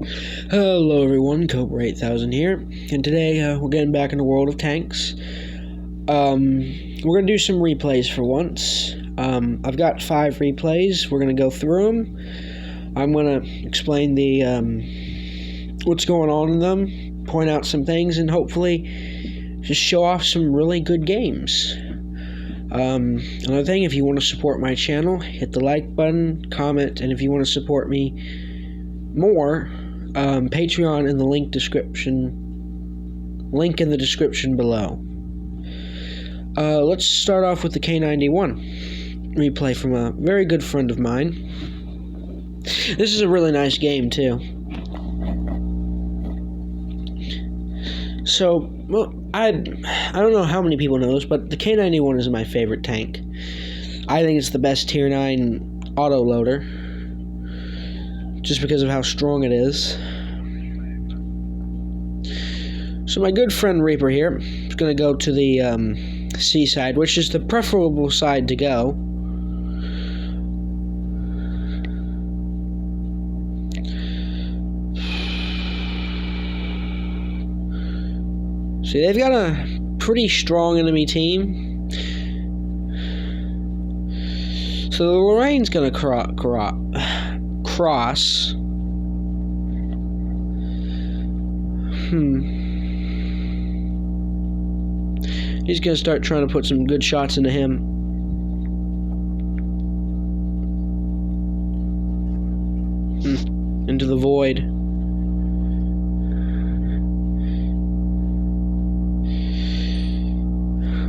Hello everyone, Cobra 8000 here, and today we're getting back in the world of tanks. We're going to do some replays for once. I've got 5 replays. We're going to go through them. I'm going to explain the what's going on in them, point out some things, and hopefully just show off some really good games. Another thing, if you want to support my channel, hit the like button, comment, and if you want to support me more, Patreon in the link in the description below. Let's start off with the K91 replay from a very good friend of mine. This is a really nice game too. So, well, I don't know how many people know this, but the K91 is my favorite tank. I think it's the best Tier 9 autoloader, just because of how strong it is. So my good friend Reaper here is going to go to the C side, which is the preferable side to go. See, they've got a pretty strong enemy team. So the Lorraine's going to cross. He's going to start trying to put some good shots into him. Into the void.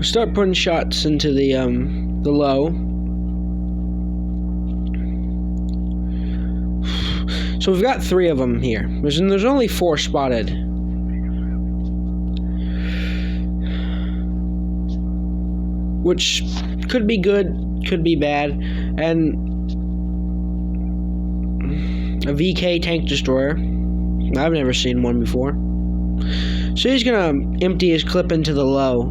Start putting shots into the low. So we've got 3 of them here. There's only 4 spotted. Which could be good, could be bad. And a VK tank destroyer. I've never seen one before. So he's gonna empty his clip into the low.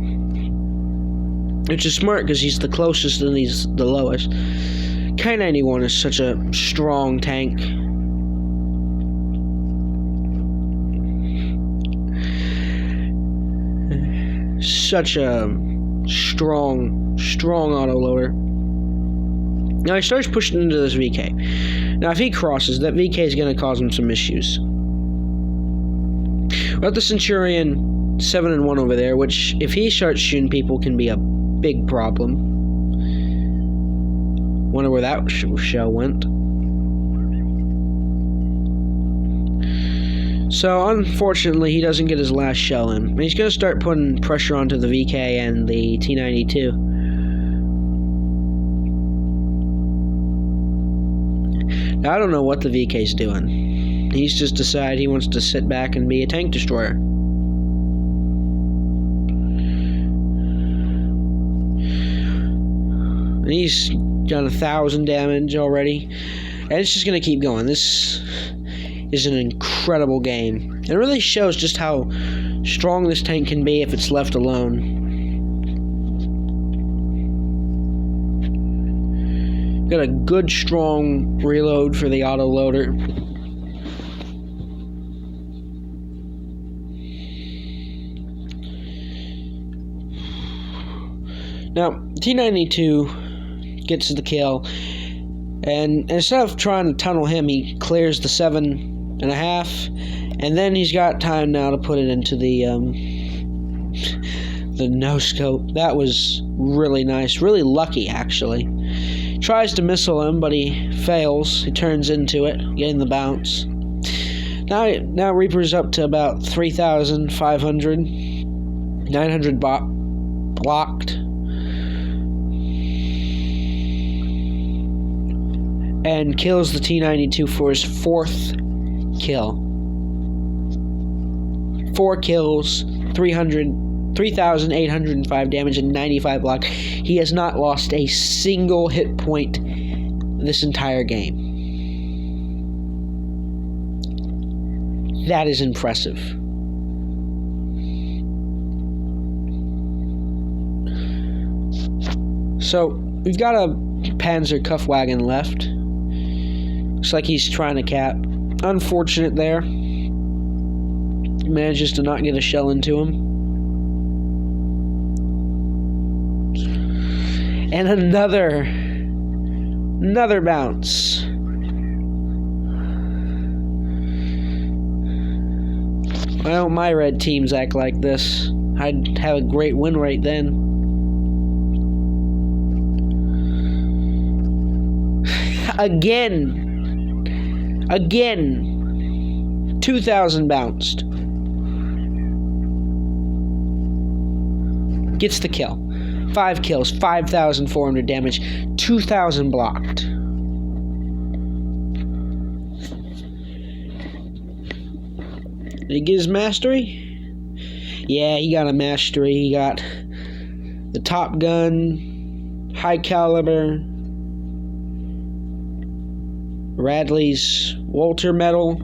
Which is smart because he's the closest and he's the lowest. K91 is such a strong tank. Such a strong autoloader. Now he starts pushing into this VK. Now if he crosses, that VK is going to cause him some issues. We've got the Centurion 7-1 over there, which if he starts shooting people can be a big problem. Wonder where that shell went. So unfortunately he doesn't get his last shell in. And he's going to start putting pressure onto the VK and the T92. Now I don't know what the VK's doing. He's just decided he wants to sit back and be a tank destroyer. And he's got 1,000 damage already. And it's just going to keep going. This is an incredible game. It really shows just how strong this tank can be if it's left alone. Got a good strong reload for the autoloader. Now, T92 gets the kill, and instead of trying to tunnel him, he clears the 7.5, and then he's got time now to put it into the no-scope. That was really nice, really lucky, actually. Tries to missile him, but he fails. He turns into it, getting the bounce. Now Reaper's up to about 3,500, 900 blocked. And kills the T92 for his 4th kill. 4 kills, 3,805 damage, and 95 block. He has not lost a single hit point this entire game. That is impressive. So, we've got a Panzer Kampfwagen left. Looks like he's trying to cap. Unfortunate there. Manages to not get a shell into him. And another bounce. Well, my red teams act like this. I'd have a great win rate then. Again. 2,000 bounced. Gets the kill. 5 kills, 5,400 damage, 2,000 blocked. Did he get his mastery? Yeah, he got a mastery. He got the Top Gun, High Caliber, Radley's Walter Medal,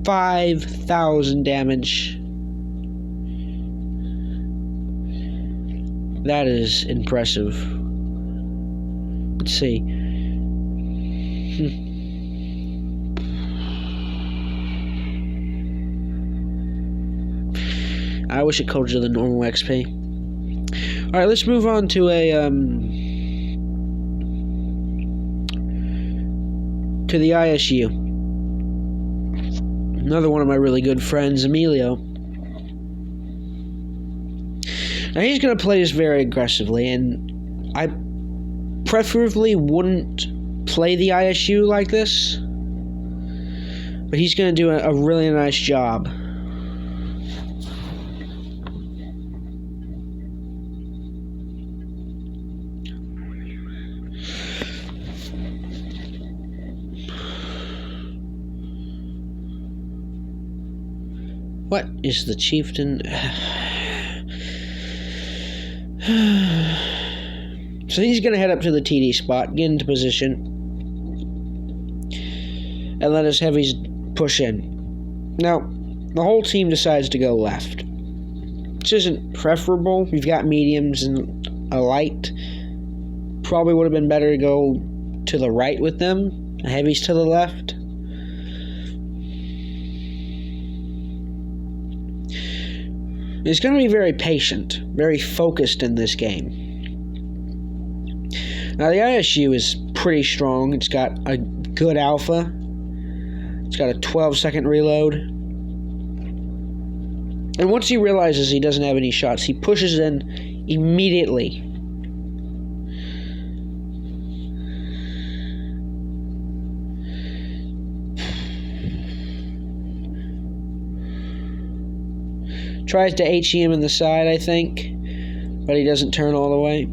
5,000 damage. That is impressive. Let's see. I wish it coded to the normal XP. Alright, let's move on to the ISU. Another one of my really good friends, Emilio. Now he's going to play this very aggressively, and I preferably wouldn't play the ISU like this, but he's going to do a really nice job. What is the chieftain? So he's going to head up to the TD spot, get into position, and let his heavies push in. Now, the whole team decides to go left. This isn't preferable. We've got mediums and a light. Probably would have been better to go to the right with them, the heavies to the left. He's going to be very patient, very focused in this game. Now, the ISU is pretty strong. It's got a good alpha. It's got a 12-second reload. And once he realizes he doesn't have any shots, he pushes in immediately. Tries to HE him in the side, I think, but he doesn't turn all the way.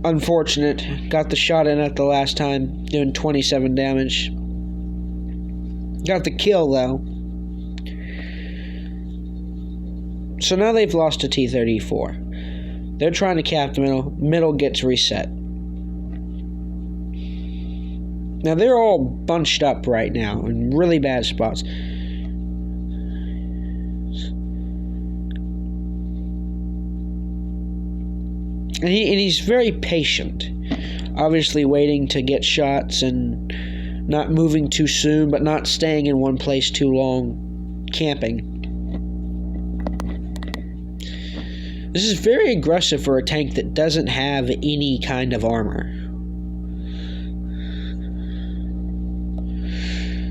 Unfortunate. Got the shot in at the last time, doing 27 damage. Got the kill, though. So now they've lost to T-34. They're trying to cap the middle. Middle gets reset. Now they're all bunched up right now in really bad spots. And he's very patient, obviously waiting to get shots and not moving too soon, but not staying in one place too long, camping. This is very aggressive for a tank that doesn't have any kind of armor,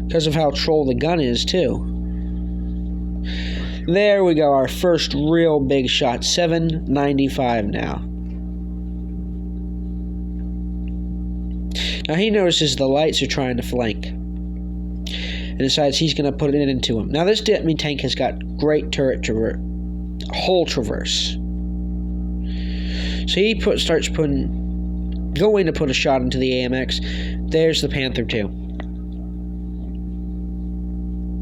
because of how troll the gun is, too. There we go, our first real big shot, 795 now. Now he notices the lights are trying to flank and decides he's going to put it into him. Now this enemy tank has got great turret hull traverse. So he starts going to put a shot into the AMX. There's the Panther 2.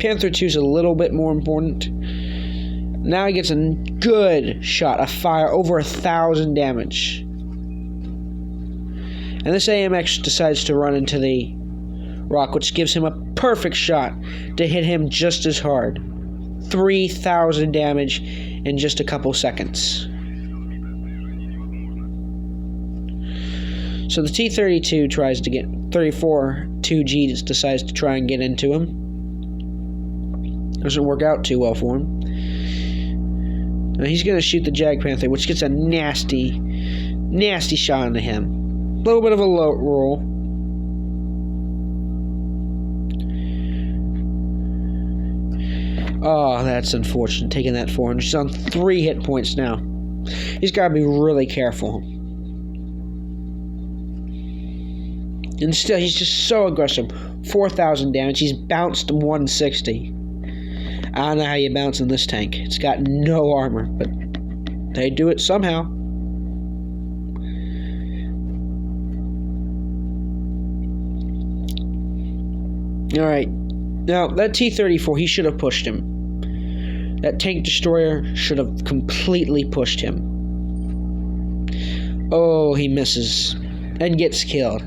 Panther 2 is a little bit more important. Now he gets a good shot, a fire, over 1,000 damage. And this AMX decides to run into the rock, which gives him a perfect shot to hit him just as hard. 3,000 damage in just a couple seconds. So the T-32 tries to get 34 2G decides to try and get into him. Doesn't work out too well for him. Now he's going to shoot the Jag Panther, which gets a nasty shot into him. A little bit of a low roll. Oh, that's unfortunate, taking that 400. He's on 3 hit points now. He's got to be really careful. And still, he's just so aggressive. 4,000 damage. He's bounced 160. I don't know how you bounce in this tank. It's got no armor, but they do it somehow. Alright. Now, that T-34, he should have pushed him. That tank destroyer should have completely pushed him. Oh, he misses. And gets killed.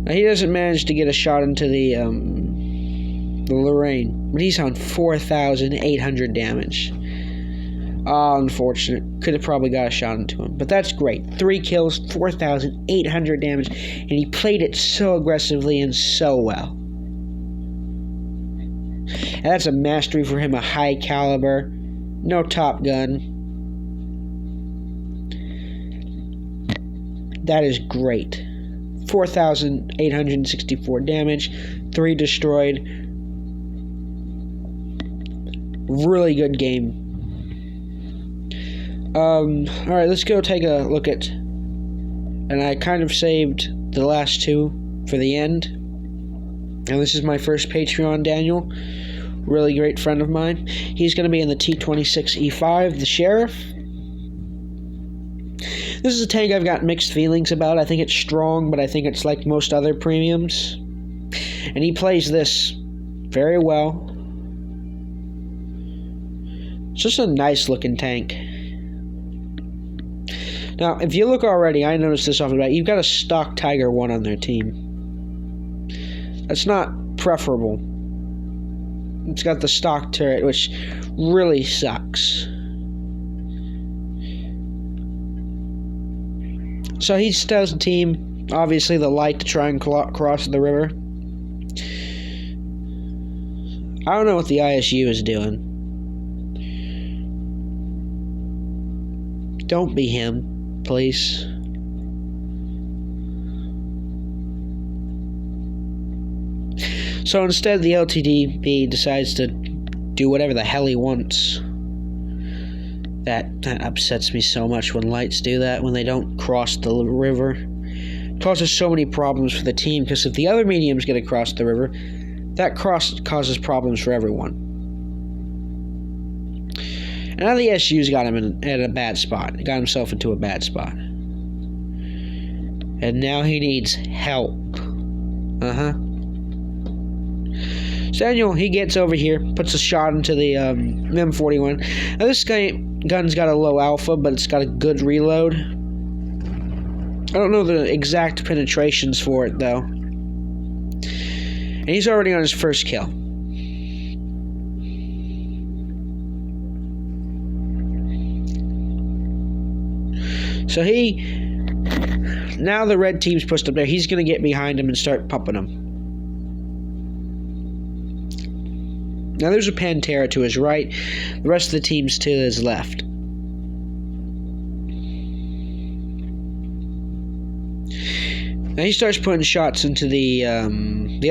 Now, he doesn't manage to get a shot into the Lorraine. But he's on 4,800 damage. Oh, unfortunate. Could have probably got a shot into him. But that's great. 3 kills, 4,800 damage. And he played it so aggressively and so well. And that's a mastery for him. A high caliber. No Top Gun. That is great. 4,864 damage. 3 destroyed. Really good game. Alright, let's go take a look at... And I kind of saved the last 2 for the end. And this is my first Patreon, Daniel. Really great friend of mine. He's going to be in the T-26E5, the Sheriff. This is a tank I've got mixed feelings about. I think it's strong, but I think it's like most other premiums. And he plays this very well. It's just a nice looking tank. Now, if you look already, I noticed this off the bat, you've got a stock Tiger 1 on their team. That's not preferable. It's got the stock turret, which really sucks. So he tells the team, obviously, the light to try and cross the river. I don't know what the ISU is doing. Don't be him, please. So instead, the LTDB decides to do whatever the hell he wants. That upsets me so much when lights do that, when they don't cross the river. It causes so many problems for the team, because if the other mediums get across the river, that causes problems for everyone. And now the SU's got him at a bad spot. He got himself into a bad spot. And now he needs help. Daniel, he gets over here, puts a shot into the M41. Now this gun's got a low alpha, but it's got a good reload. I don't know the exact penetrations for it, though. And he's already on his first kill. So now the red team's pushed up there. He's going to get behind him and start pumping him. Now there's a Pantera to his right. The rest of the team's to his left. Now he starts putting shots into the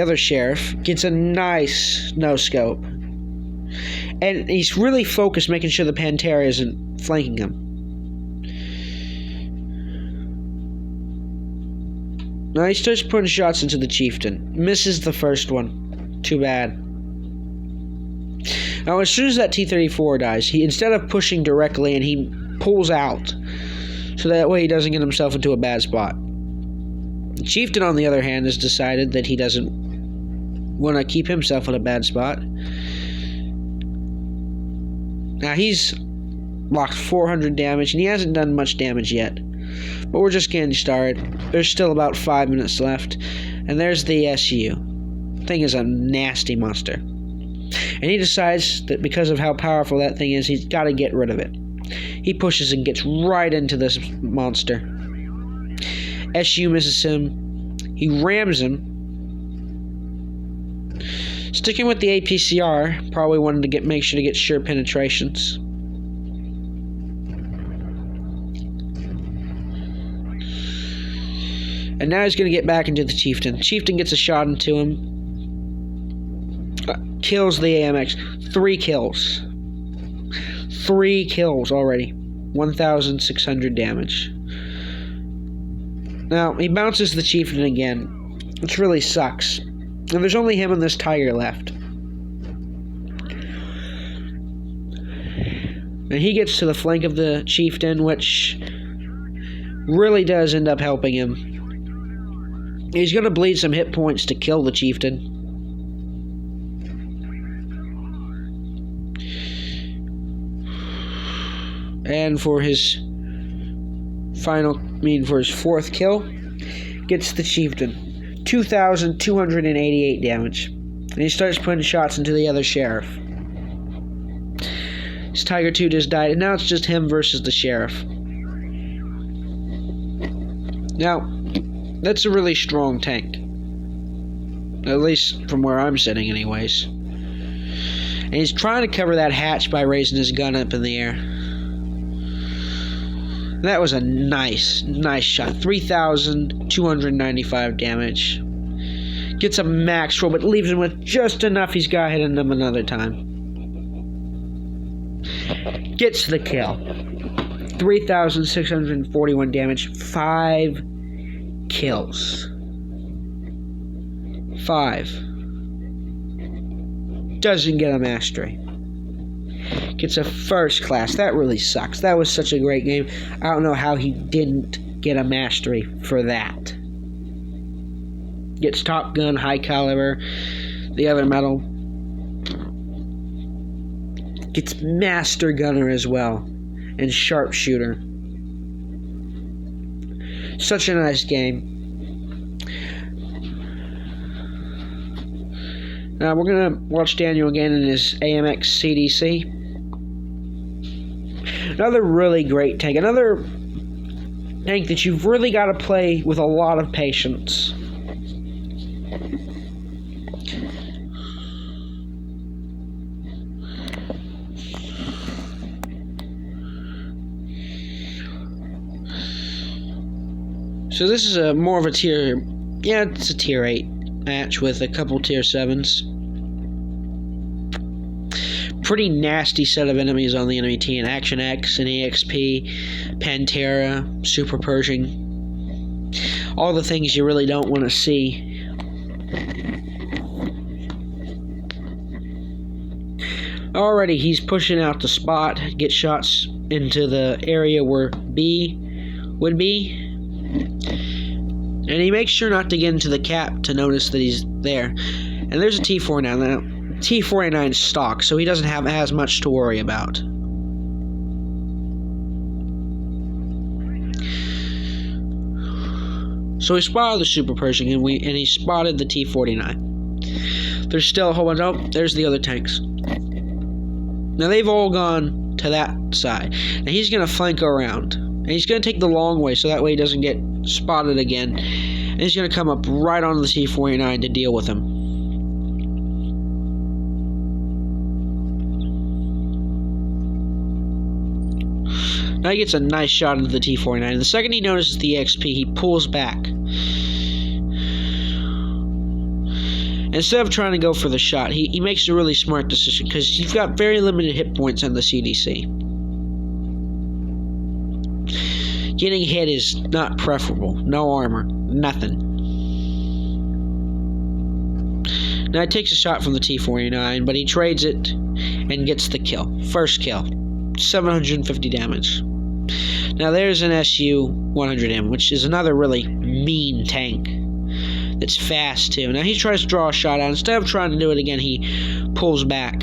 other Sheriff. Gets a nice no-scope. And he's really focused, making sure the Pantera isn't flanking him. Now he starts putting shots into the Chieftain. Misses the first one. Too bad. Now, as soon as that T-34 dies, instead of pushing directly, and he pulls out, so that way he doesn't get himself into a bad spot. The Chieftain, on the other hand, has decided that he doesn't want to keep himself in a bad spot. Now, he's blocked 400 damage, and he hasn't done much damage yet. But we're just getting started. There's still about 5 minutes left, and there's the SU. Thing is a nasty monster. And he decides that because of how powerful that thing is, he's got to get rid of it. He pushes and gets right into this monster. SU misses him. He rams him. Sticking with the APCR, probably wanted to make sure to get sure penetrations. And now he's going to get back into the Chieftain. Chieftain gets a shot into him. Kills the AMX. 3 kills. 3 kills already. 1,600 damage. Now, he bounces the Chieftain again, which really sucks. And there's only him and this Tiger left. And he gets to the flank of the Chieftain, which really does end up helping him. He's going to bleed some hit points to kill the Chieftain. And for his for his 4th kill, gets the Chieftain. 2,288 damage. And he starts putting shots into the other Sheriff. His Tiger 2 just died, and now it's just him versus the Sheriff. Now, that's a really strong tank. At least from where I'm sitting, anyways. And he's trying to cover that hatch by raising his gun up in the air. That was a nice shot. 3,295 damage. Gets a max roll, but leaves him with just enough. He's got to hit him another time. Gets the kill. 3,641 damage. 5 kills. 5. Doesn't get a mastery. Gets a 1st class. That really sucks. That was such a great game. I don't know how he didn't get a mastery for that. Gets Top Gun, High Caliber, the other medal. Gets Master Gunner as well. And Sharpshooter. Such a nice game. Now we're going to watch Daniel again in his AmxCDC. Another really great tank. Another tank that you've really got to play with a lot of patience. So this is more of a tier... Yeah, it's a tier 8 match with a couple tier 7s. Pretty nasty set of enemies on the enemy team. Action X, an EXP, Pantera, Super Pershing. All the things you really don't want to see. Already he's pushing out the spot, get shots into the area where B would be. And he makes sure not to get into the cap to notice that he's there. And there's a T4 now. T-49 stock, so he doesn't have as much to worry about. So he spotted the Super Pershing, and he spotted the T-49. There's still a whole bunch. Oh, there's the other tanks. Now they've all gone to that side. Now he's going to flank around. And he's going to take the long way, so that way he doesn't get spotted again. And he's going to come up right onto the T-49 to deal with him. Now he gets a nice shot into the T-49. The second he notices the EXP, he pulls back. Instead of trying to go for the shot, he makes a really smart decision because you've got very limited hit points on the CDC. Getting hit is not preferable. No armor. Nothing. Now he takes a shot from the T-49, but he trades it and gets the kill. 1st kill. 750 damage. Now there's an SU-100M, which is another really mean tank. That's fast too. Now he tries to draw a shot out. Instead of trying to do it again, he pulls back.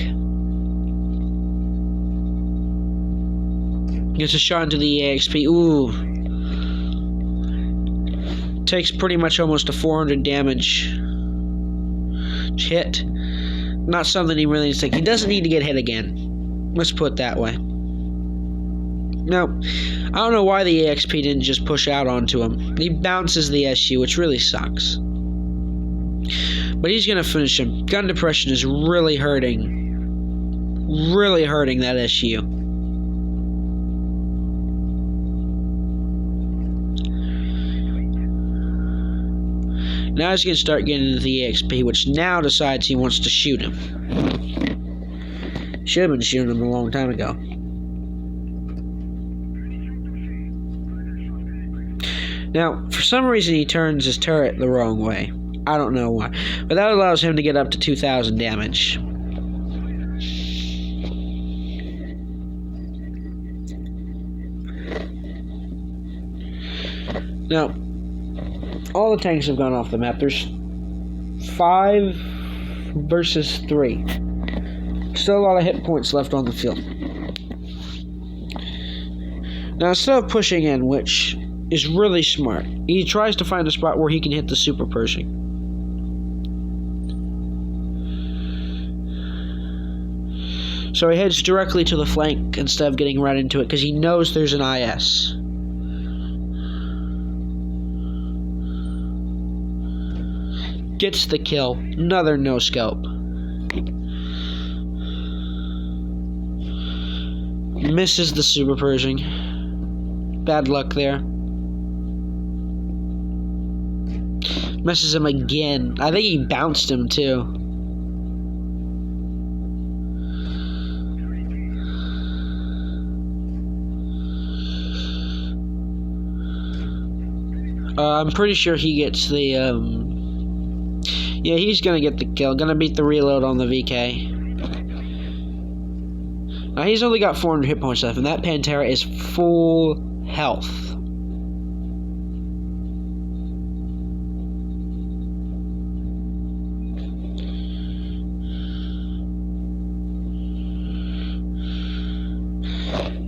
Gets a shot into the EXP. Ooh. Takes pretty much almost a 400 damage hit. Not something he really needs to take. He doesn't need to get hit again. Let's put it that way. Now, I don't know why the EXP didn't just push out onto him. He bounces the SU, which really sucks. But he's going to finish him. Gun depression is really hurting. Really hurting that SU. Now he's going to start getting into the EXP, which now decides he wants to shoot him. Should have been shooting him a long time ago. Now, for some reason he turns his turret the wrong way. I don't know why. But that allows him to get up to 2,000 damage. Now, all the tanks have gone off the map. There's 5 versus 3. Still a lot of hit points left on the field. Now, instead of pushing in, which is really smart, he tries to find a spot where he can hit the super Pershing. So he heads directly to the flank instead of getting right into it, because he knows there's an IS. Gets the kill. Another no-scope. Misses the super Pershing. Bad luck there. Misses him again. I think he bounced him too. I'm pretty sure he gets the yeah, he's gonna get the kill. Gonna beat the reload on the VK. Now he's only got 400 hit points left, and that Pantera is full health.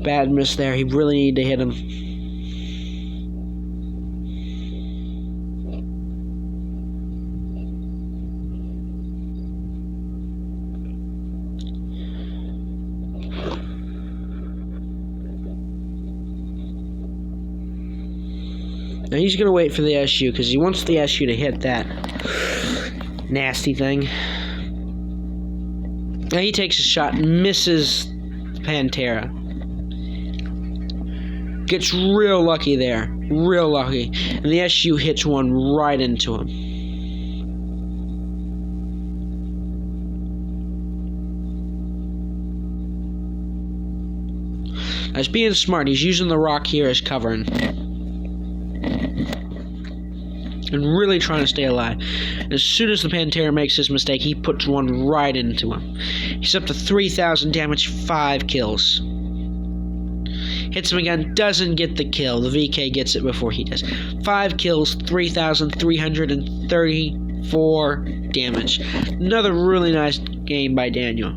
Bad miss there. He really needed to hit him. Now he's going to wait for the SU, because he wants the SU to hit that nasty thing. Now he takes a shot, misses Pantera. Gets real lucky there. Real lucky. And the SU hits one right into him. Now he's being smart. He's using the rock here as covering. And really trying to stay alive. As soon as the Pantera makes his mistake, he puts one right into him. He's up to 3,000 damage, 5 kills. Hits him again, doesn't get the kill. The VK gets it before he does. 5 kills, 3,334 damage. Another really nice game by Daniel.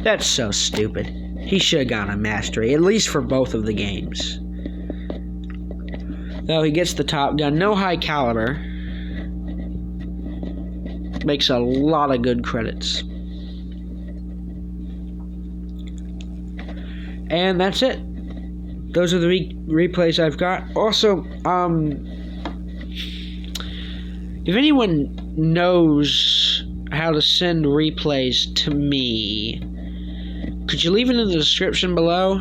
That's so stupid. He should have gotten a mastery, at least for both of the games. Though he gets the top gun, no high caliber. Makes a lot of good credits. And that's it. Those are the replays I've got. Also, if anyone knows how to send replays to me, could you leave it in the description below?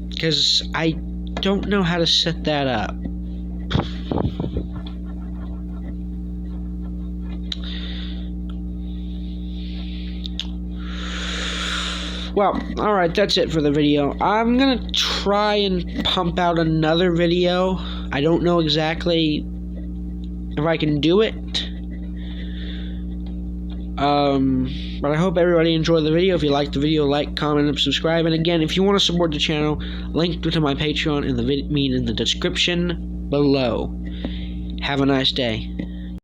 Because I don't know how to set that up. Well, alright, that's it for the video. I'm gonna try and pump out another video. I don't know exactly if I can do it. But I hope everybody enjoyed the video. If you liked the video, like, comment, and subscribe. And again, if you want to support the channel, link to my Patreon in the description below. Have a nice day.